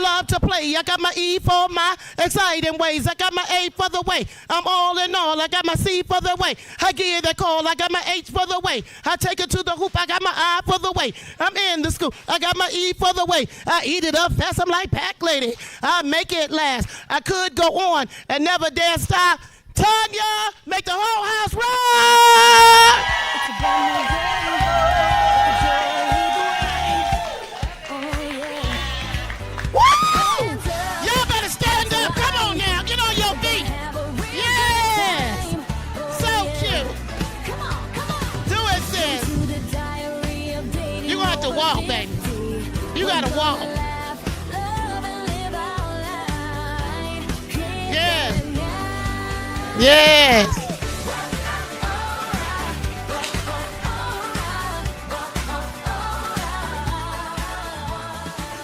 love to play. I got my E for my exciting ways. I got my A for the way. I'm all in all. I got my C for the way. I give the call. I got my H for the way. I take it to the hoop. I got my I for the way. I'm in the school. I got my E for the way. I eat it up fast. I'm like Pack Lady. I make it last. I could go on and never dare stop. Tanya, make the whole house rock! Woo! Y'all better stand up. Come on now. Get on your feet. Yes. So cute. Do it, sis. You're going to have to walk, baby. You got to walk. Yes. Yes.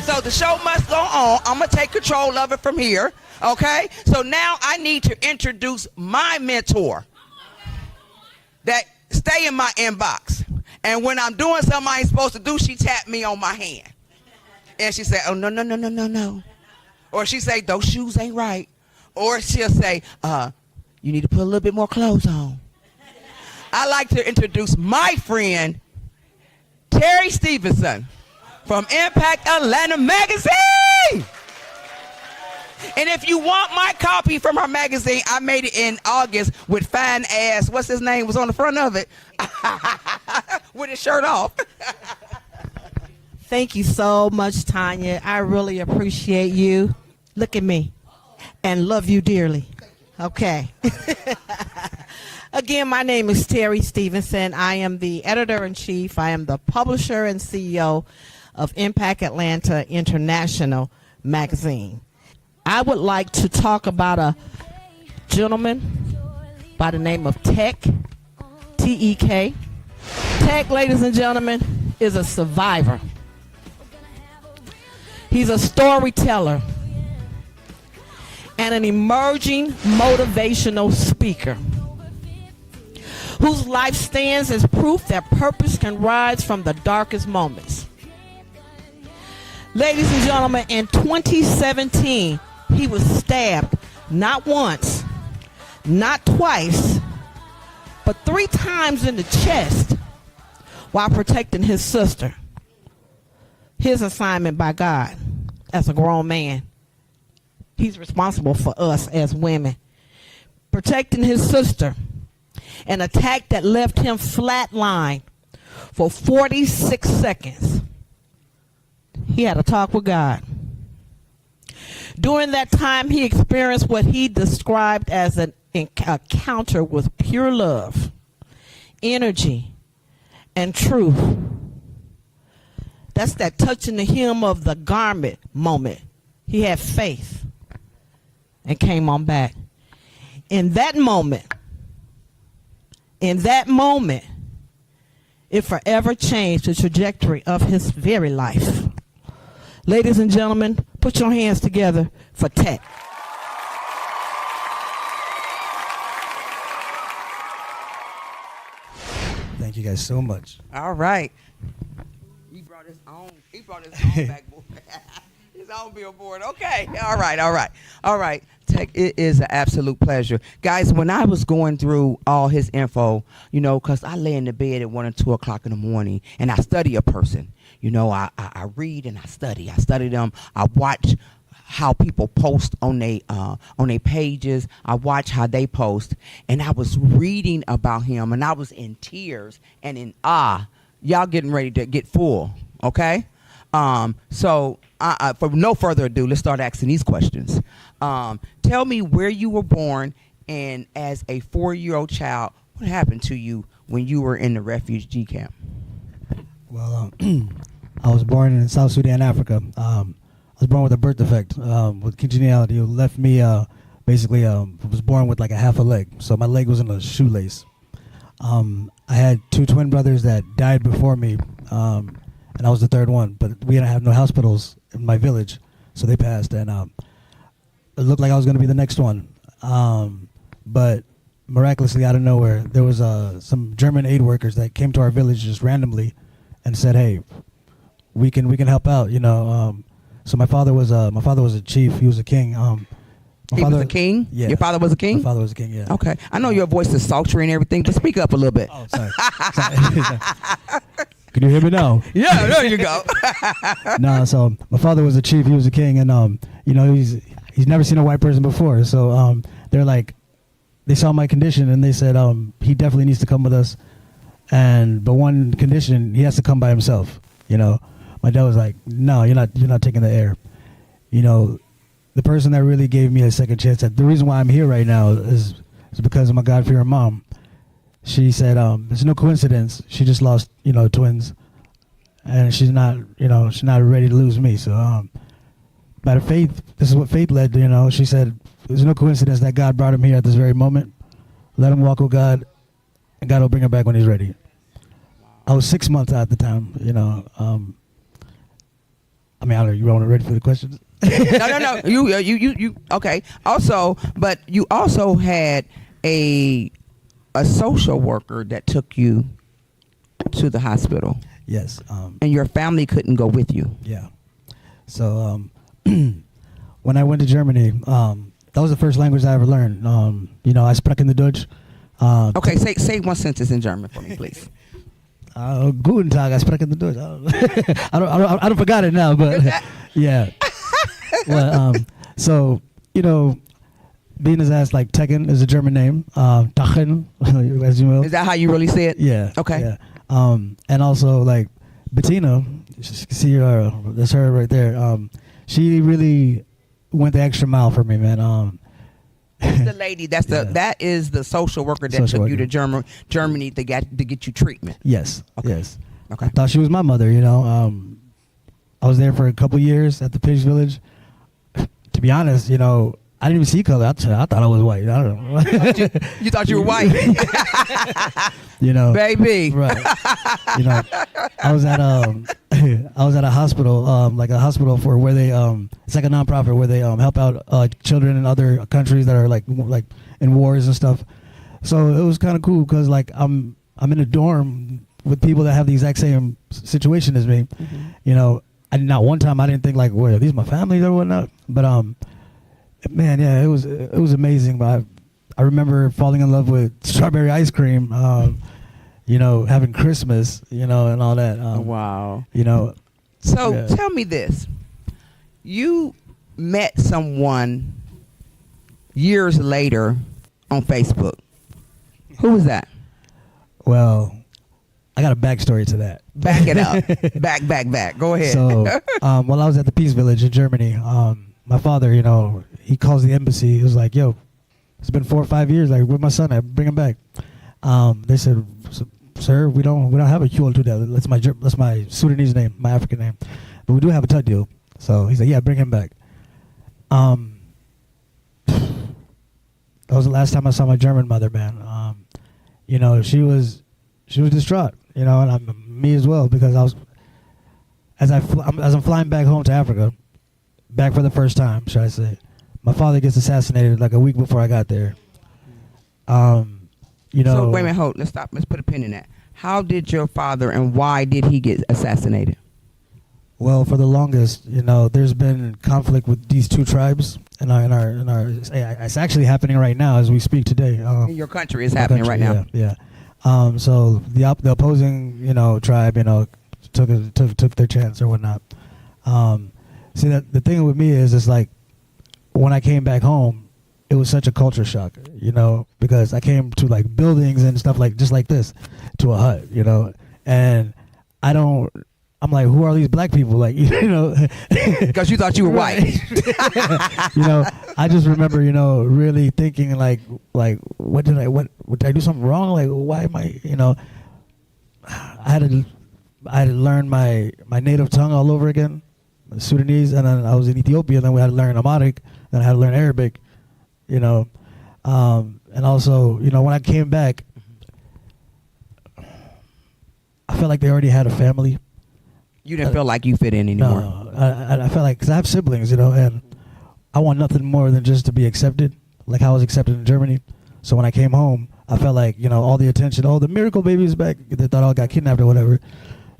So the show must go on. I'm going to take control of it from here. Okay? So now I need to introduce my mentor that stay in my inbox. And when I'm doing something I ain't supposed to do, she tapped me on my hand. And she said, oh, no, no, no, no, no, no. Or she say, those shoes ain't right. Or she'll say, you need to put a little bit more clothes on. I like to introduce my friend, Terry Stevenson from Impact Atlanta Magazine. And if you want my copy from her magazine, I made it in August with fine ass, what's his name, was on the front of it, with his shirt off. Thank you so much, Tanya. I really appreciate you. Look at me. And love you dearly. Okay. Again, my name is Terry Stevenson. I am the editor-in-chief. I am the publisher and CEO of Impact Atlanta International Magazine. I would like to talk about a gentleman by the name of Tech, T-E-K. Tech, ladies and gentlemen, is a survivor. He's a storyteller and an emerging motivational speaker whose life stands as proof that purpose can rise from the darkest moments. Ladies and gentlemen, in 2017, he was stabbed not once, not twice, but 3 times in the chest while protecting his sister. His assignment by God as a grown man. He's responsible for us as women. Protecting his sister. An attack that left him flatlined for 46 seconds. He had a talk with God. During that time, he experienced what he described as an encounter with pure love, energy, and truth. That's that touching the hem of the garment moment. He had faith and came on back. In that moment, it forever changed the trajectory of his very life. Ladies and gentlemen, put your hands together for Tech. Thank you guys so much. All right. He brought his own backboard. His own billboard. Okay. All right. Tech, it is an absolute pleasure. Guys, when I was going through all his info, you know, because I lay in the bed at 1 or 2 o'clock in the morning and I study a person. You know, I read and I study. I study them. I watch how people post on their pages. I watch how they post. And I was reading about him and I was in tears and in awe. Y'all getting ready to get full, okay? So for no further ado, let's start asking these questions. Tell me where you were born, and as a 4-year-old child, what happened to you when you were in the refugee camp? Well, I was born in South Sudan, Africa. I was born with a birth defect, with congeniality. It left me, basically, was born with like a half a leg. So my leg was in a shoelace. I had 2 twin brothers that died before me, and I was the 3rd one. But we didn't have no hospitals in my village, so they passed. And it looked like I was going to be the next one. But miraculously, out of nowhere, there was some German aid workers that came to our village just randomly and said, hey, we can help out, you know. So my father was a chief. He was a king. He was a king? Yeah. Your father was a king? My father was a king. Yeah. Okay. I know your voice is sultry and everything, but speak up a little bit. Oh, sorry. Can you hear me now? Yeah, there you go. No, so my father was a chief. He was a king, and he's never seen a white person before. So they're like, they saw my condition and they said he definitely needs to come with us, but one condition, he has to come by himself. My dad was like, no, you're not taking the air. The person that really gave me a second chance. The reason why I'm here right now is because of my God-fearing mom. She said it's no coincidence. She just lost twins, and she's not ready to lose me. So by the faith, this is what faith led to. She said there's no coincidence that God brought him here at this very moment. Let him walk with God, and God will bring him back when he's ready. I was 6 months out at the time. I don't know. You want ready for the questions? No. You. Okay. Also, but you also had a social worker that took you to the hospital. Yes. And your family couldn't go with you. Yeah. So when I went to Germany, that was the first language I ever learned. I sprach in the Dutch. Okay, say one sentence in German for me, please. Guten Tag, I sprach in the Dutch. I don't forgot it now, but yeah. Well, so being his ass like Tekken is a German name. Tachen, as you will. Is that how you really say it? Yeah. Okay. Yeah. And also like Bettina, see her, that's her right there. She really went the extra mile for me, man. That's the lady. That is the social worker that took you to Germany to get you treatment. Yes. Okay. Yes. Okay. I thought she was my mother. I was there for a couple years at the Pigs Village. To be honest, I didn't even see color. I thought I was white. I don't know. You thought you were white. Baby. Right. I was at a hospital, like a hospital for where they it's like a nonprofit where they help out children in other countries that are like in wars and stuff. So it was kind of cool because like I'm in a dorm with people that have the exact same situation as me. Mm-hmm. Not one time I didn't think like, well, are these my family or whatnot? But man, yeah, it was amazing. But I remember falling in love with strawberry ice cream, having Christmas, and all that. Wow. So yeah. Tell me this. You met someone years later on Facebook. Who was that? Well, I got a backstory to that. Back it up. back. Go ahead. So while I was at the Peace Village in Germany, my father, he calls the embassy. He was like, yo, it's been 4 or 5 years. Like, where's my son? I bring him back. They said, sir, we don't have a Huel Tudel. That's my Sudanese name, my African name. But we do have a Tudil. So he said, yeah, bring him back. That was the last time I saw my German mother, man. She was distraught, and me as well, because as I'm flying back home to Africa, back for the first time, should I say, my father gets assassinated like a week before I got there. So wait a minute, hold. Let's stop. Let's put a pin in that. How did your father and why did he get assassinated? Well, for the longest, there's been conflict with these two tribes in our. It's actually happening right now as we speak today. In your country is happening right now. Yeah. So the opposing, tribe, took their chance or whatnot. See, that the thing with me is, it's like when I came back home, it was such a culture shock, because I came to like buildings and stuff like just like this, to a hut, and I'm like, who are these black people? Like, Because you thought you were white. I just remember, really thinking like, what did I do something wrong? Like, why am I, I had to learn my native tongue all over again, Sudanese, and then I was in Ethiopia, and then we had to learn Amharic, then I had to learn Arabic, and also, when I came back, I felt like they already had a family. You didn't feel like you fit in anymore. No, I felt like, because I have siblings, and I want nothing more than just to be accepted, like how I was accepted in Germany. So when I came home, I felt like, all the attention, the miracle baby is back. They thought I got kidnapped or whatever.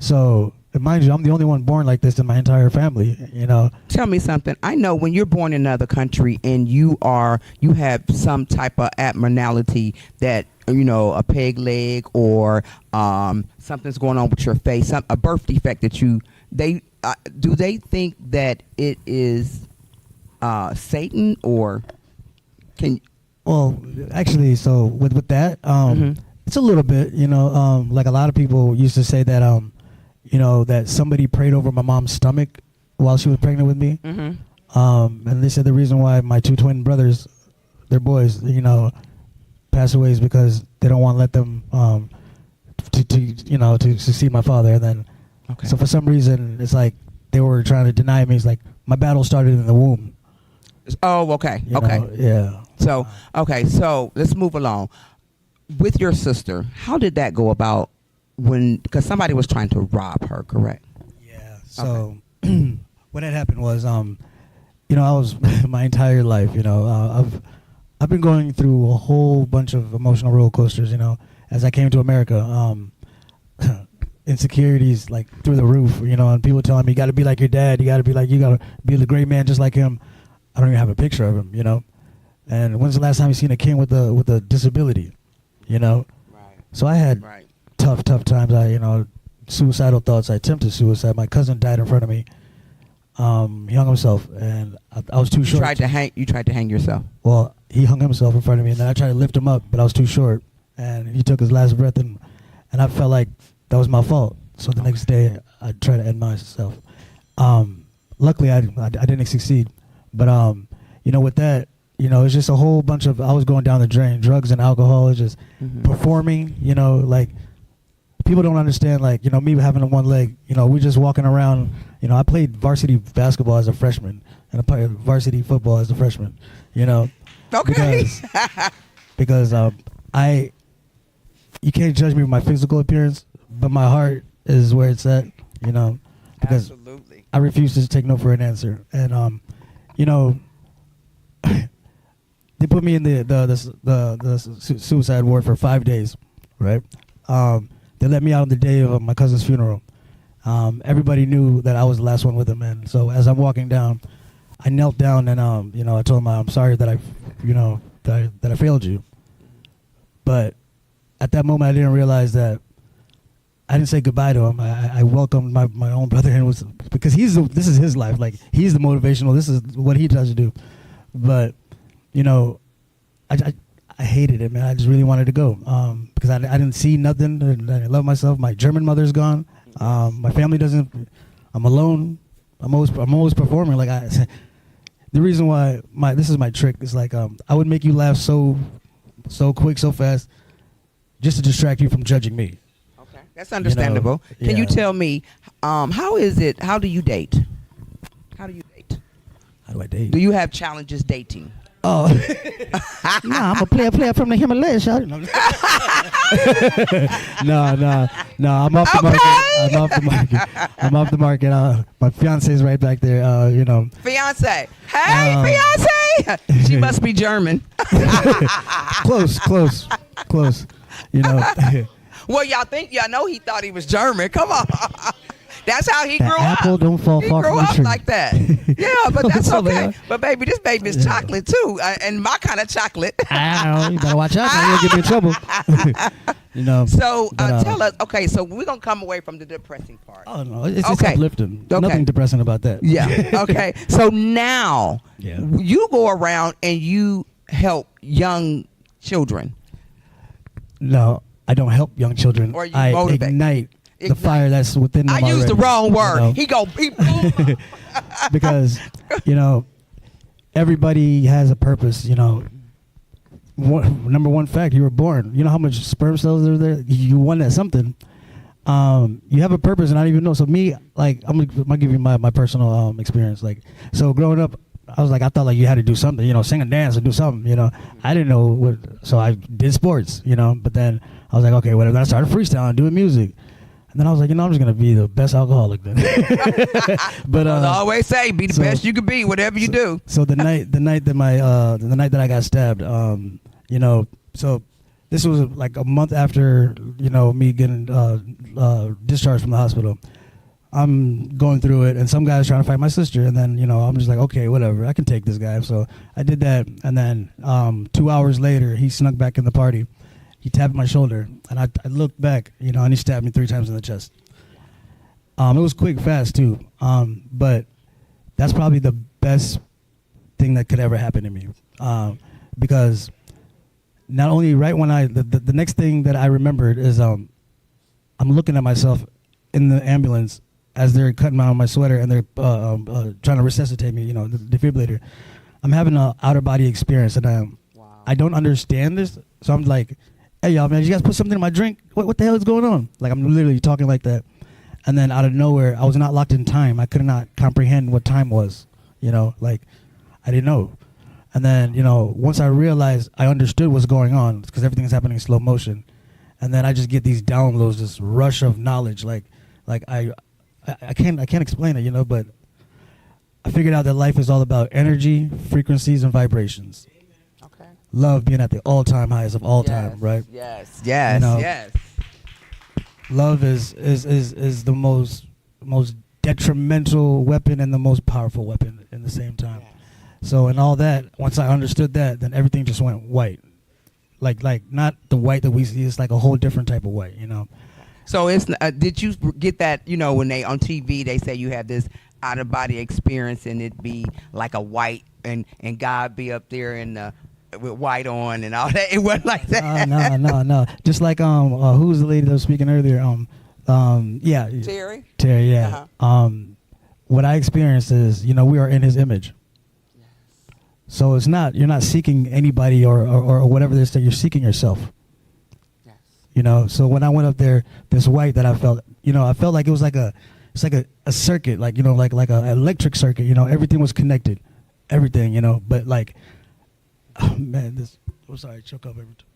So mind you, I'm the only one born like this in my entire family. You know. Tell me something. I know when you're born in another country and you have some type of abnormality that, you know, a peg leg or something's going on with your face, a birth defect that do they think that it is Satan, or can? Well, actually, so with that, it's a little bit, you know, like a lot of people used to say that, you know, that somebody prayed over my mom's stomach while she was pregnant with me. And they said the reason why my 2 twin brothers, they're boys, you know, pass away is because they don't want to let them, to succeed my father. And then, so for some reason, it's like they were trying to deny me. It's like my battle started in the womb. Oh, okay. You know, yeah. So, so let's move along. With your sister, how did that go about because somebody was trying to rob her, correct? Yeah. So what had happened was, you know, I was my entire life, you know, I've been going through a whole bunch of emotional roller coasters, you know, as I came to America. Insecurities like through the roof, you know, and people telling me you got to be like your dad, you got to be the great man just like him. I don't even have a picture of him, you know. And when's the last time you seen a king with a disability, you know? Right. So I had tough times. You know, suicidal thoughts. I attempted suicide. My cousin died in front of me. He hung himself, and I was too short. You tried to hang yourself. Well, he hung himself in front of me, and then I tried to lift him up, but I was too short, and he took his last breath, and I felt like that was my fault. So the next day, I tried to end myself. Luckily, I didn't succeed, but you know, with that, you know, it's just a whole bunch of, I was going down the drain, drugs and alcohol, it's just performing, you know, like people don't understand, like, you know, me having a one leg, you know, we're just walking around, you know, I played varsity basketball as a freshman and I played varsity football as a freshman, you know. Okay. Because you can't judge me with my physical appearance, but my heart is where it's at, you know, because absolutely. I refuse to take no for an answer. And, you know, they put me in the suicide ward for 5 days, right? They let me out on the day of my cousin's funeral. Everybody knew that I was the last one with him, and so as I'm walking down, I knelt down and you know, I told him I'm sorry that I failed you. But at that moment, I didn't realize that I didn't say goodbye to him. I welcomed my own brother, and it was because this is his life. Like, he's the motivational. This is what he tries to do. But you know, I hated it, man. I just really wanted to go because I didn't see nothing. I love myself. My German mother's gone. My family doesn't. I'm alone. I'm always performing. Like the reason why this is my trick is like I would make you laugh so quick, so fast, just to distract you from judging me. Okay, that's understandable. You know, Can you tell me how is it? How do you date? How do I date? Do you have challenges dating? Oh, nah, I'm a player from the Himalayas, y'all. No, I'm off the market. I'm off the market. My fiance's right back there. You know. Fiance. Hey, fiance. She must be German. Close. You know. Well, y'all know he thought he was German. Come on. That's how he grew up. Apple don't fall far from the tree. He grew up like that. Yeah, but that's okay. But baby, this baby's chocolate too, and my kind of chocolate. I don't know. You better watch out. You'll get me in trouble. You know. So tell us. Okay, so we're gonna come away from the depressing part. Oh no, it's uplifting. Okay. Nothing depressing about that. Yeah. Okay. So now you go around and you help young children. No, I don't help young children. Or you I motivate. Ignite the fire that's within them. I used the wrong word. You know? Because, you know, everybody has a purpose. You know, number one fact, you were born. You know how much sperm cells are there? You won at something. You have a purpose, and I don't even know. So me, like, I'm gonna give you my personal experience. Like, so growing up, I thought like you had to do something, you know, sing and dance or do something, you know. I didn't know what, so I did sports, you know. But then I was like, okay, whatever. Then I started freestyling, doing music. And then I was like, you know, I'm just gonna be the best alcoholic then. But I always say, be the best you can be, whatever you do. So the night that I got stabbed, you know, so this was like a month after, you know, me getting discharged from the hospital. I'm going through it, and some guy's trying to fight my sister, and then, you know, I'm just like, okay, whatever, I can take this guy. So I did that, and then 2 hours later, he snuck back in the party. He tapped my shoulder, and I looked back, you know, and he stabbed me 3 times in the chest. It was quick, fast, too, but that's probably the best thing that could ever happen to me, because not only right when the next thing that I remembered is I'm looking at myself in the ambulance as they're cutting out my sweater and they're trying to resuscitate me, you know, the defibrillator. I'm having an outer body experience, and I don't understand this. So I'm like, hey, y'all, man, you guys put something in my drink? What the hell is going on? Like, I'm literally talking like that. And then out of nowhere, I was not locked in time. I could not comprehend what time was, you know, like, I didn't know. And then, you know, once I realized I understood what's going on, because everything is happening in slow motion. And then I just get these downloads, this rush of knowledge. Like I can't explain it, you know, but I figured out that life is all about energy, frequencies, and vibrations. Okay. Love being at the all-time highest of all time, right? Yes. You know, Yes. Love is the most detrimental weapon and the most powerful weapon in the same time. Yes. So in all that, once I understood that, then everything just went white. Like not the white that we see, it's like a whole different type of white, you know. So it's did you get that, you know, when they on TV they say you have this out of body experience and it be like a white and God be up there and with white on and all that? It wasn't like that. No. Just like who was the lady that was speaking earlier? Yeah. Terry, yeah. What I experienced is, you know, we are in His image. So it's not, you're not seeking anybody or whatever this that you're seeking yourself. Yes. You know, so when I went up there, this white that I felt, you know, I felt like it was like a circuit, like, you know, like an electric circuit, you know, everything was connected, everything, you know, but like, oh man, I'm sorry, choke up every time.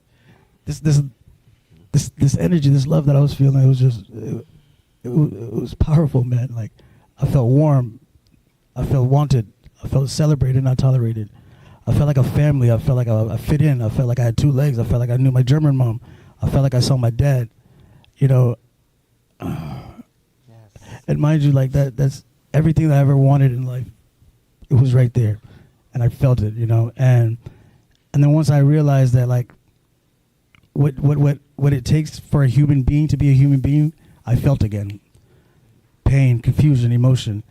This energy, this love that I was feeling, it was just, it was powerful, man. Like, I felt warm, I felt wanted, I felt celebrated, not tolerated. I felt like a family. I felt like I fit in. I felt like I had 2 legs. I felt like I knew my German mom. I felt like I saw my dad. You know, yes. And mind you, like that's everything that I ever wanted in life. It was right there, and I felt it. You know, and then once I realized that, like, what it takes for a human being to be a human being, I felt again. Pain, confusion, emotion,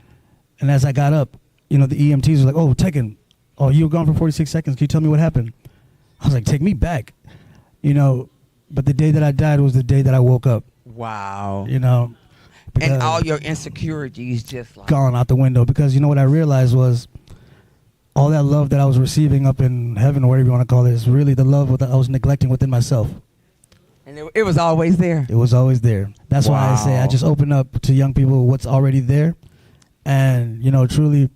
and as I got up, you know, the EMTs were like, "Oh, Tekken, oh, you were gone for 46 seconds. Can you tell me what happened?" I was like, "Take me back," you know. But the day that I died was the day that I woke up. Wow. You know, And all your insecurities just like gone out the window, because you know what I realized was all that love that I was receiving up in heaven, or whatever you want to call it, is really the love that I was neglecting within myself. And it was always there. It was always there. That's why I say I just open up to young people what's already there, and you know, truly.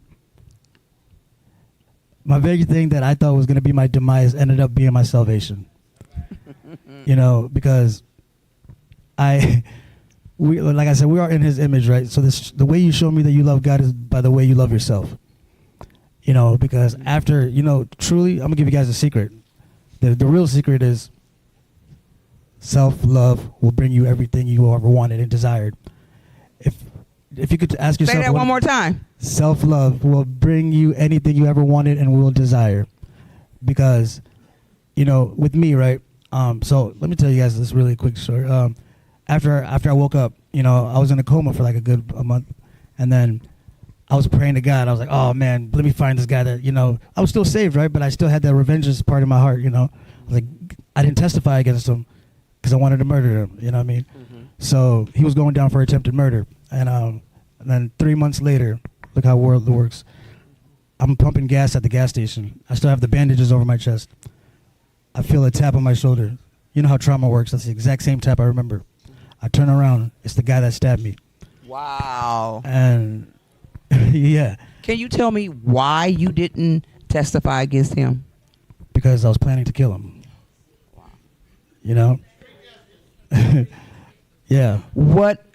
My very thing that I thought was going to be my demise ended up being my salvation. You know, because we, like I said, we are in His image, right? So the way you show me that you love God is by the way you love yourself. You know, because after, you know, truly, I'm going to give you guys a secret. The real secret is self-love will bring you everything you ever wanted and desired. If you could ask yourself... Say that one more time. Self-love will bring you anything you ever wanted and will desire. Because, you know, with me, right? So let me tell you guys this really quick story. After I woke up, you know, I was in a coma for like a month. And then I was praying to God. I was like, oh, man, let me find this guy that, you know, I was still saved, right? But I still had that revengeance part in my heart, you know. I was like, I didn't testify against him because I wanted to murder him, you know what I mean? Mm-hmm. So he was going down for attempted murder. And then 3 months later, look how world works. I'm pumping gas at the gas station. I still have the bandages over my chest. I feel a tap on my shoulder. You know how trauma works. That's the exact same tap I remember. I turn around. It's the guy that stabbed me. Wow. And, yeah. Can you tell me why you didn't testify against him? Because I was planning to kill him. Wow. You know? Yeah. What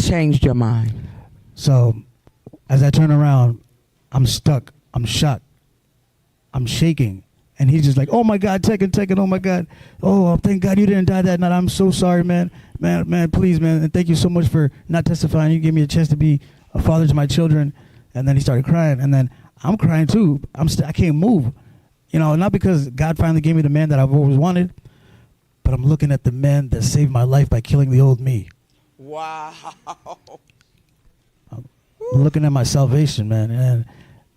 changed your mind? So, as I turn around, I'm stuck. I'm shocked. I'm shaking. And he's just like, oh my God, Tekken, oh my God. Oh, thank God you didn't die that night. I'm so sorry, man. Man, please, man. And thank you so much for not testifying. You gave me a chance to be a father to my children. And then he started crying. And then I'm crying too. I can't move. You know, not because God finally gave me the man that I've always wanted, but I'm looking at the man that saved my life by killing the old me. Wow. I'm looking at my salvation, man. And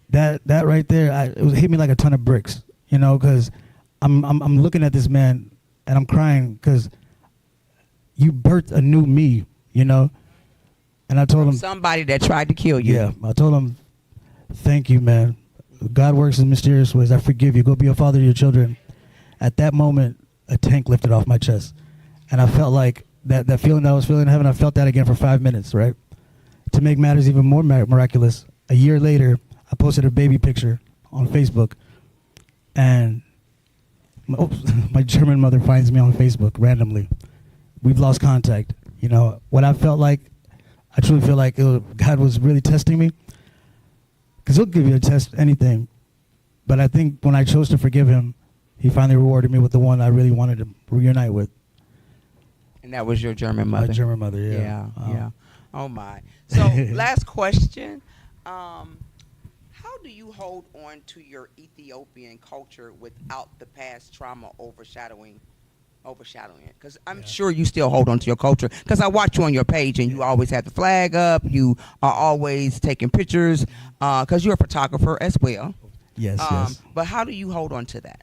that right there, it hit me like a ton of bricks. You know, because I'm looking at this man and I'm crying because you birthed a new me, you know. And I told him, somebody that tried to kill you. Yeah, I told him, thank you, man. God works in mysterious ways. I forgive you. Go be a father to your children. At that moment, a tank lifted off my chest. And I felt like that feeling that I was feeling in heaven, I felt that again for 5 minutes, right? To make matters even more miraculous, a year later, I posted a baby picture on Facebook. And my German mother finds me on Facebook randomly. We've lost contact. You know, what I felt like, I truly feel like God was really testing me. Because he'll give you a test, anything. But I think when I chose to forgive him, he finally rewarded me with the one I really wanted to reunite with. And that was your German mother? My German mother, yeah. Yeah. Oh, my. So, last question. How do you hold on to your Ethiopian culture without the past trauma overshadowing it? Because I'm sure you still hold on to your culture. Because I watch you on your page, and you always have the flag up. You are always taking pictures. Because you're a photographer as well. Yes, yes. But how do you hold on to that?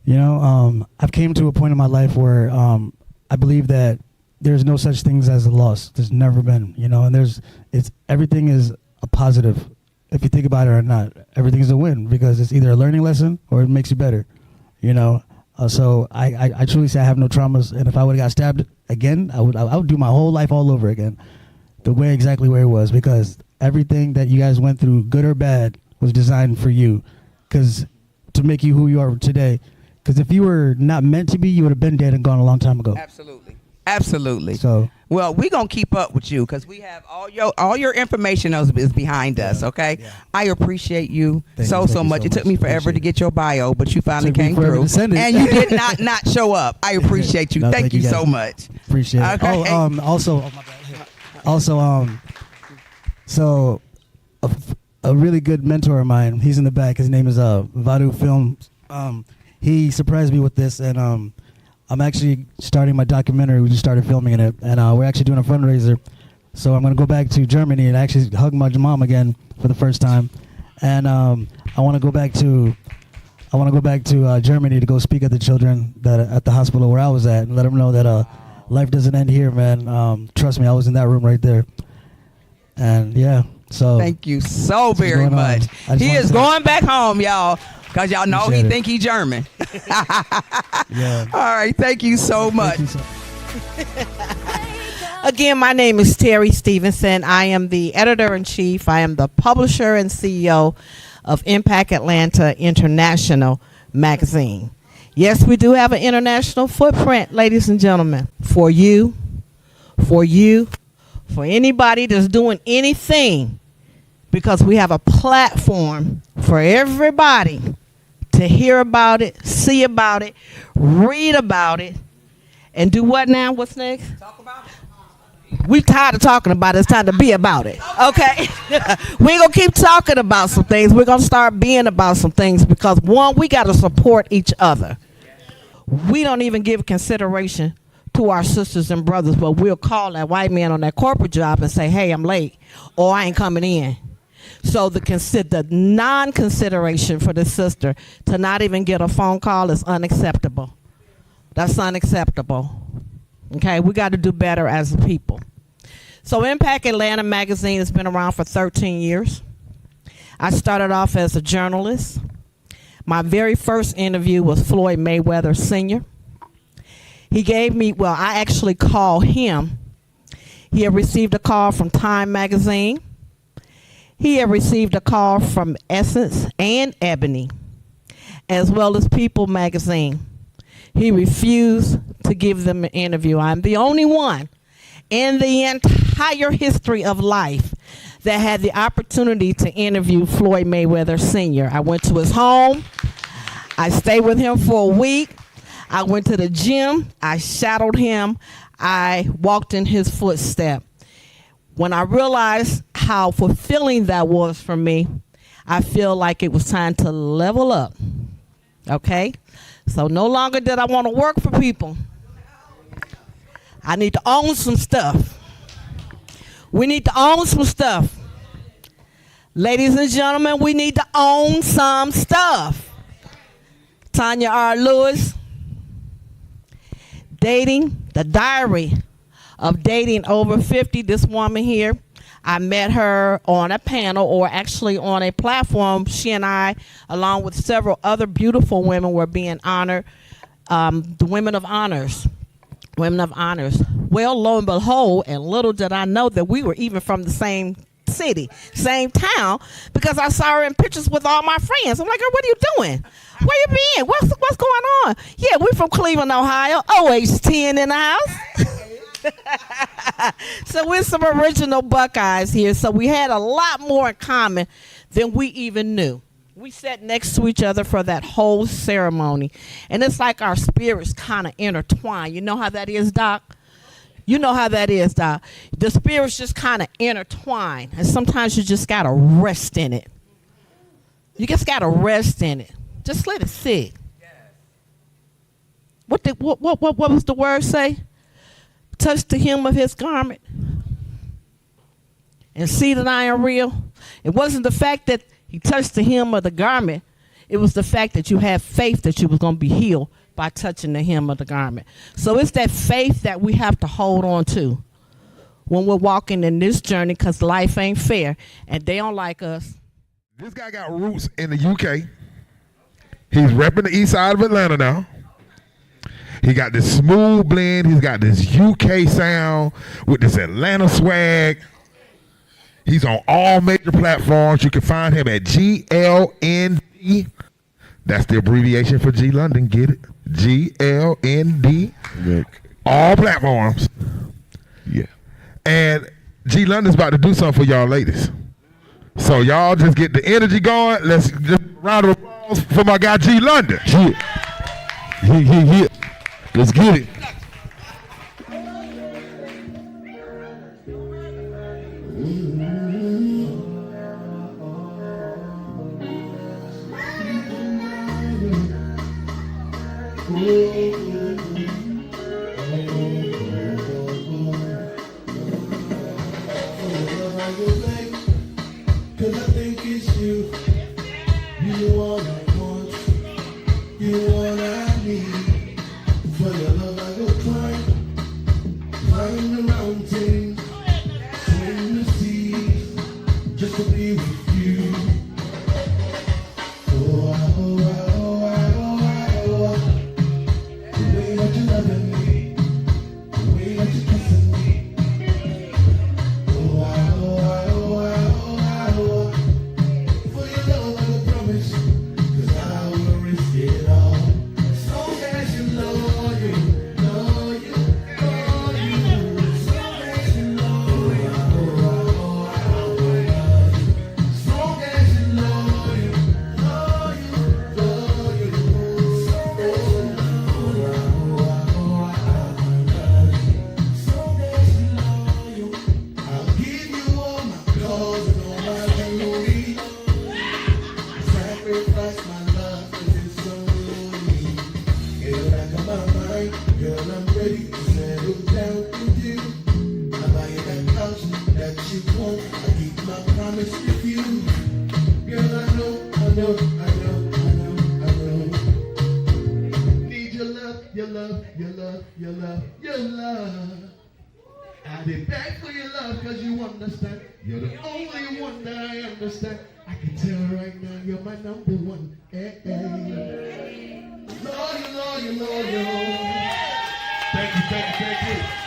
You know, I've came to a point in my life where I believe that there's no such things as a loss. There's never been, you know, and everything is a positive. If you think about it or not, everything is a win because it's either a learning lesson or it makes you better, you know. So I truly say I have no traumas, and if I would have got stabbed again, I would do my whole life all over again, exactly where it was, because everything that you guys went through, good or bad, was designed for you, to make you who you are today. Because if you were not meant to be, you would have been dead and gone a long time ago. Absolutely. So, well, we're gonna keep up with you because we have all your information is behind us. Okay, yeah. I appreciate you so much. It took me forever to get your bio, but you finally came through, and you did not show up. I appreciate you. Thank you so much. Appreciate it. Okay. So a really good mentor of mine. He's in the back. His name is Vadu Films. He surprised me with this, and I'm actually starting my documentary. We just started filming it, and we're actually doing a fundraiser. So I'm going to go back to Germany and actually hug my mom again for the first time. And I want to go back to Germany to go speak at the children at the hospital where I was at and let them know that life doesn't end here, man. Trust me, I was in that room right there. And yeah, so thank you so very much. He is going back home, y'all. Because y'all know he think he German. Yeah. All right. Thank you so much. Again, my name is Terry Stevenson. I am the editor-in-chief. I am the publisher and CEO of Impact Atlanta International magazine. Yes, we do have an international footprint, ladies and gentlemen. For you, for anybody that's doing anything, because we have a platform for everybody to hear about it, see about it, read about it, and do what now? What's next? Talk about it. We tired of talking about it. It's time to be about it. Okay? We ain't going to keep talking about some things. We're going to start being about some things because, one, we got to support each other. We don't even give consideration to our sisters and brothers, but we'll call that white man on that corporate job and say, hey, I'm late, or I ain't coming in. So the non-consideration for the sister to not even get a phone call is unacceptable. That's unacceptable. Okay, we got to do better as a people. So Impact Atlanta magazine has been around for 13 years. I started off as a journalist. My very first interview was Floyd Mayweather Sr. He gave me, well, I actually called him. He had received a call from Time magazine. He had received a call from Essence and Ebony, as well as People magazine. He refused to give them an interview. I'm the only one in the entire history of life that had the opportunity to interview Floyd Mayweather Sr. I went to his home. I stayed with him for a week. I went to the gym. I shadowed him. I walked in his footstep. When I realized how fulfilling that was for me, I feel like it was time to level up. Okay? So no longer did I want to work for people. I need to own some stuff. We need to own some stuff. Ladies and gentlemen, we need to own some stuff. Tanya R. Lewis, Dating, the Diary of Dating Over 50. This woman here, I met her on a panel, or actually on a platform. She and I, along with several other beautiful women, were being honored, the Women of Honors. Women of Honors. Well, lo and behold, and little did I know that we were even from the same city, same town, because I saw her in pictures with all my friends. I'm like, girl, what are you doing? Where you been? What's going on? Yeah, we're from Cleveland, Ohio. OH10 in the house. So we're some original Buckeyes here. So we had a lot more in common than we even knew. We sat next to each other for that whole ceremony. And it's like our spirits kind of intertwine. You know how that is, Doc? You know how that is, Doc. The spirits just kind of intertwine. And sometimes you just got to rest in it. You just got to rest in it. Just let it sit. What was the word say? Touch the hem of his garment and see that I am real. It wasn't the fact that he touched the hem of the garment. It was the fact that you had faith that you was going to be healed by touching the hem of the garment. So it's that faith that we have to hold on to when we're walking in this journey, because life ain't fair and they don't like us. This guy got roots in the UK. He's repping the east side of Atlanta now. He got this smooth blend. He's got this UK sound with this Atlanta swag. He's on all major platforms. You can find him at GLND. That's the abbreviation for G London. Get it? GLND. All platforms. Yeah. And G London's about to do something for y'all ladies. So y'all just get the energy going. Let's just round of applause for my guy G London. Yeah. Let's get it. Cause I think it's you. You are what I want. You what I need. For your love I go climb the mountains, swim the seas, just to be with you. Oh, the way that you loving me, the way that you kissing me. For your love I will promise, 'cause I will risk it all. As long as you know you. Girl, I'm ready to settle down with you. I buy you that couch that you want. I keep my promise with you. Girl, I know. Need your love. I'll be back for your love, 'cause you understand. You're the only one that I understand. I can tell right now you're my number one. Hey. Loyal. Thank you.